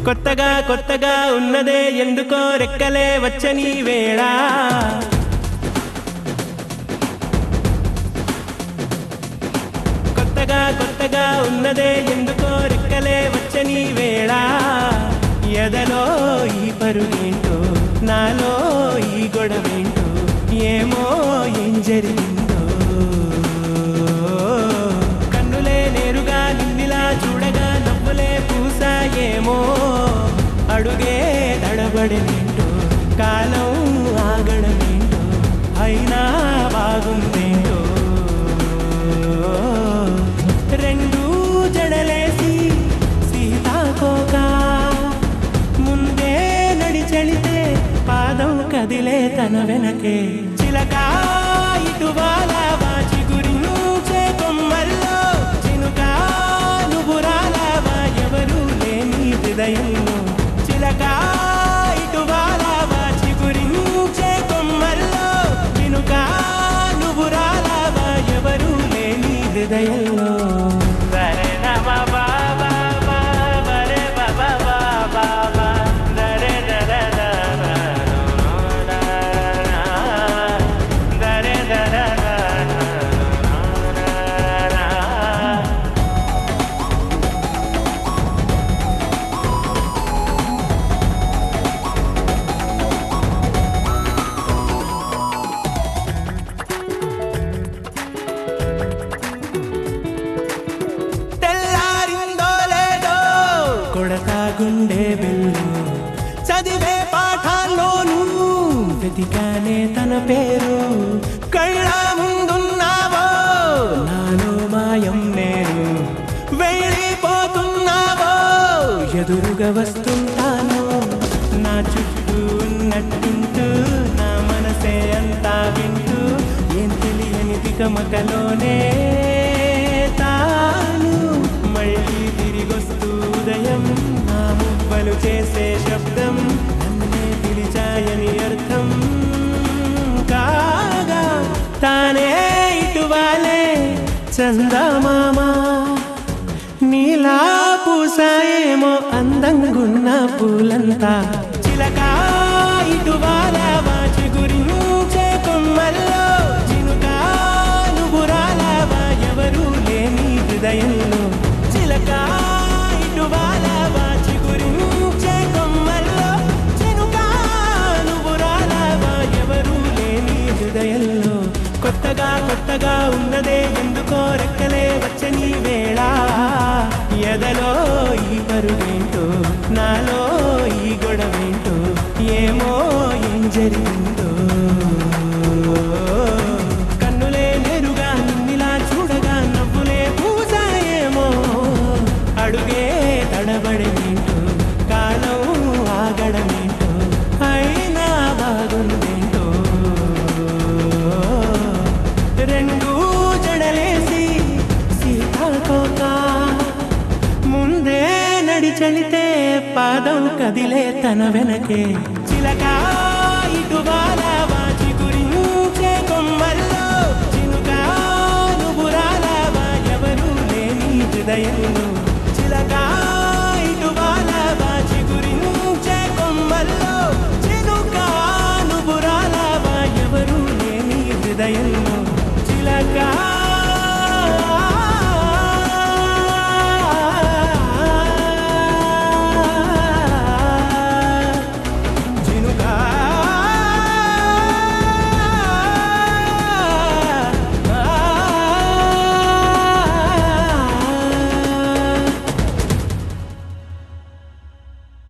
కొత్తగా కొత్తగా ఉన్నదే ఎందుకో రెక్కలే వచ్చని వేళ కొత్తగా కొత్తగా ఉన్నదే ఎందుకో రెక్కలే వచ్చని వేళ ఎదలో ఈ పరుగేంటో నాలో ఈ గొడవేంటో ఏమో ఏం జరిగిందో కన్నులే నేరుగా నిన్నిలా చూడగా నవ్వులే పూసాయేమో అడుగే తడబడేంటో కాలం ఆగడమేంటో అయినా బాగుందేంటో రెండు జడలేసి సీతాకోక ముందే నడిచెళితే పాదం కదిలే తన వెనకే చిలక ఇటువాల వాచి గురించే కొమ్మల్లో చినుక నువ్వు రాలావా ఎవరు లేని హృదయంలో చిలక ఇటువాల వాచి గురించే కొమ్మల్లో చినుక నువ్వు రాలావా ఎవరు లేని హృదయంలో కొడతా గుండె బెల్లు చదివే పాఠాల్లోనూ వెతికానే తన పేరు కళ్ళ ముందున్నావో నాలో మాయం నేను వెళ్ళిపోతున్నావో ఎదురుగా వస్తుంటాను నా చుట్టూ ఉన్నట్టుంటూ నా మనసే అంతా వింటూ ఏం తెలియని తికమకలోనే తాను మళ్ళీ తిరిగొస్తూ ఉదయం నా మువ్వలు చేసే శబ్దం నన్నే పిలిచాయని అర్థం కాగా తానే ఇటువాలే చందమామ నీలా పూసాయేమో అందంగున్న పూలంతా చిలక ఇటువాల వాచి గురించే కొమ్మల్లో చినుక నువ్వు రాలావా ఎవరు లేని హృదయంలో చిలక ఇటువాల వాచి గురించే కొమ్మల్లో చినుక నువ్వు రాలావా ఎవరు లేని హృదయంలో కొత్తగా కొత్తగా ఉన్నదే ఎందుకో రెక్కలే వచ్చని వేళ ఎదలో ఈ పరుగేంటో నాలో ఈ గొడవేంటో ఏమో ఏం జరిగిందో కన్నులే నేరుగా నిన్నిలా చూడగా నవ్వులే పూసాయేమో అడుగే తడబడేంటో కాలం ఆగడమేంటో అయినా బాగుందేంటో రెండు జడలేసి సీతాకోక ముందే నడిచెళితే పాదం కదిలే తన వెనకే చిలక ఇటువాల వాచి గురించే కొమ్మల్లో చినుక నువ్వు రాలావా ఎవరు లేని హృదయంలో